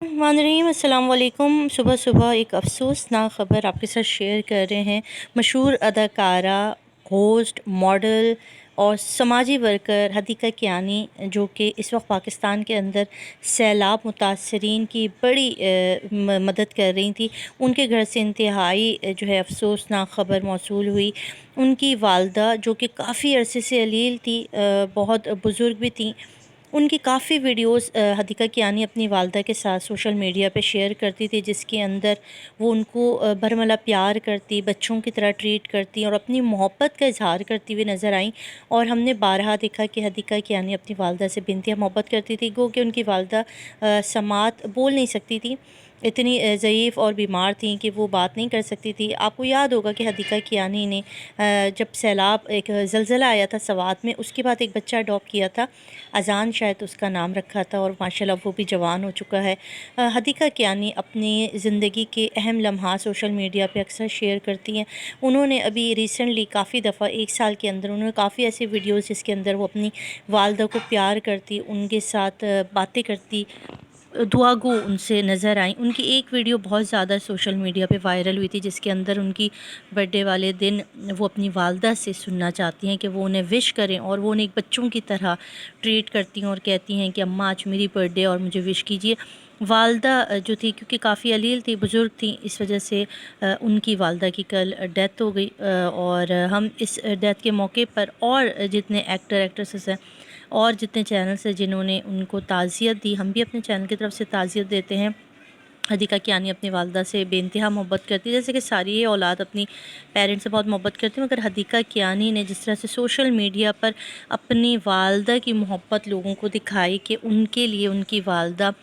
मानरीम अस्सलाम वालेकुम। सुबह सुबह एक अफसोसनाक ख़बर आपके साथ शेयर कर रहे हैं। मशहूर अदाकारा, होस्ट, मॉडल और समाजी वर्कर हदीक़ा कियानी, जो कि इस वक्त पाकिस्तान के अंदर सैलाब मुतासरीन की बड़ी मदद कर रही थी, उनके घर से इंतहाई जो है अफसोसनाक ख़बर मौसूल हुई। उनकी वालदा, जो कि काफ़ी अरसे से अलील थी, बहुत बुज़ुर्ग भी थी, उनकी काफ़ी वीडियोस हदीक़ा कियानी अपनी वालदा के साथ सोशल मीडिया पे शेयर करती थी, जिसके अंदर वो उनको भरमला प्यार करती, बच्चों की तरह ट्रीट करती और अपनी मोहब्बत का इज़हार करती हुई नज़र आई। और हमने बारहा देखा कि हदीक़ा कियानी अपनी वालदा से बेइंतहा मोहब्बत करती थी। गो कि उनकी वालदा समात बोल नहीं सकती थी, इतनी ज़ईफ़ और बीमार थी कि वो बात नहीं कर सकती थी। आपको याद होगा कि हदीक़ा कियानी ने जब सैलाब, एक ज़लज़ला आया था सवात में, उसके बाद एक बच्चा अडॉप्ट किया था, अज़ान शायद उसका नाम रखा था, और माशाल्लाह वो भी जवान हो चुका है। हदीक़ा कियानी अपनी ज़िंदगी के अहम लम्हात सोशल मीडिया पे अक्सर शेयर करती हैं। उन्होंने अभी रिसेंटली काफ़ी दफ़ा 1 साल के अंदर उन्होंने काफ़ी ऐसे वीडियोज़ जिसके अंदर वो अपनी वालदा को प्यार करती, उनके साथ बातें करती, दुआगो उनसे नज़र आईं। उनकी एक वीडियो बहुत ज़्यादा सोशल मीडिया पे वायरल हुई थी, जिसके अंदर उनकी बर्थडे वाले दिन वो अपनी वालदा से सुनना चाहती हैं कि वो उन्हें विश करें, और वो उन्हें एक बच्चों की तरह ट्रीट करती हैं और कहती हैं कि अम्मा आज मेरी बर्थडे और मुझे विश कीजिए। वालदा जो थी, क्योंकि काफ़ी अलील थी, बुज़ुर्ग थी, इस वजह से उनकी वालदा की कल डेथ हो गई। और हम इस डेथ के मौके पर और जितने एक्टर एक्ट्रेसेस हैं और जितने चैनल्स हैं जिन्होंने उनको ताज़ियत दी, हम भी अपने चैनल की तरफ से ताज़ियत देते हैं। हदीक़ा कियानी अपनी वालदा से बेइंतहा मोहब्बत करती है, जैसे कि सारी औलाद अपनी पेरेंट्स से बहुत मोहब्बत करती है, मगर हदीक़ा कियानी ने जिस तरह से सोशल मीडिया पर अपनी वालदा की मोहब्बत लोगों को दिखाई कि उनके लिए उनकी वालदा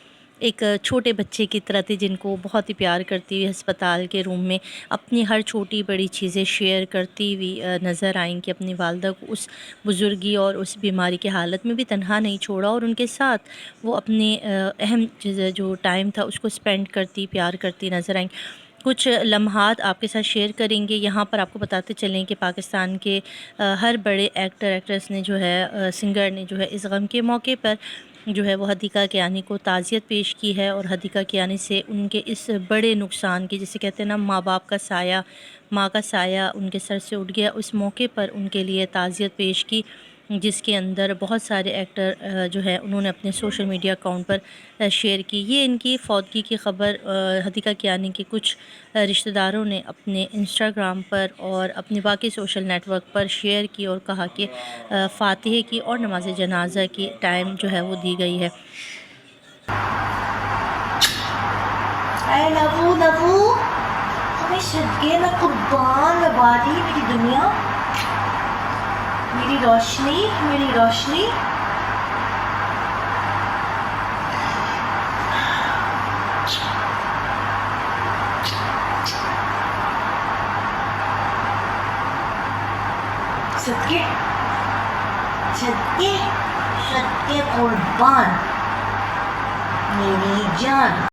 एक छोटे बच्चे की तरह थी, जिनको बहुत ही प्यार करती हुई अस्पताल के रूम में अपनी हर छोटी बड़ी चीज़ें शेयर करती हुई नज़र आईं, कि अपनी वालदा को उस बुज़ुर्गी और उस बीमारी की हालत में भी तन्हा नहीं छोड़ा, और उनके साथ वो अपने अहम चीज़ें जो टाइम था उसको स्पेंड करती, प्यार करती नज़र आईं। कुछ लम्हात आपके साथ शेयर करेंगे। यहाँ पर आपको बताते चलें कि पाकिस्तान के हर बड़े एक्टर एक्ट्रेस ने जो है, सिंगर ने जो है, इस गम के मौके पर जो है वो हदीक़ा कियानी को ताज़ियत पेश की है, और हदीक़ा कियानी से उनके इस बड़े नुकसान की, जिसे कहते हैं ना, माँ बाप का साया, माँ का साया उनके सर से उठ गया, उस मौके पर उनके लिए ताज़ियत पेश की, जिसके अंदर बहुत सारे एक्टर जो है उन्होंने अपने सोशल मीडिया अकाउंट पर शेयर की। ये इनकी फ़ौतगी की ख़बर हदीक़ा कियानी के कुछ रिश्तेदारों ने अपने इंस्टाग्राम पर और अपने बाकी सोशल नेटवर्क पर शेयर की, और कहा कि फ़ातिहे की और नमाज़ जनाज़ा की टाइम जो है वो दी गई है। नबू नबू हमें सदके में कुर्बान आबादी मेरी दुनिया, मेरी रोशनी, मेरी रोशनी। सदके सदके सदके कुर्बान मेरी जान।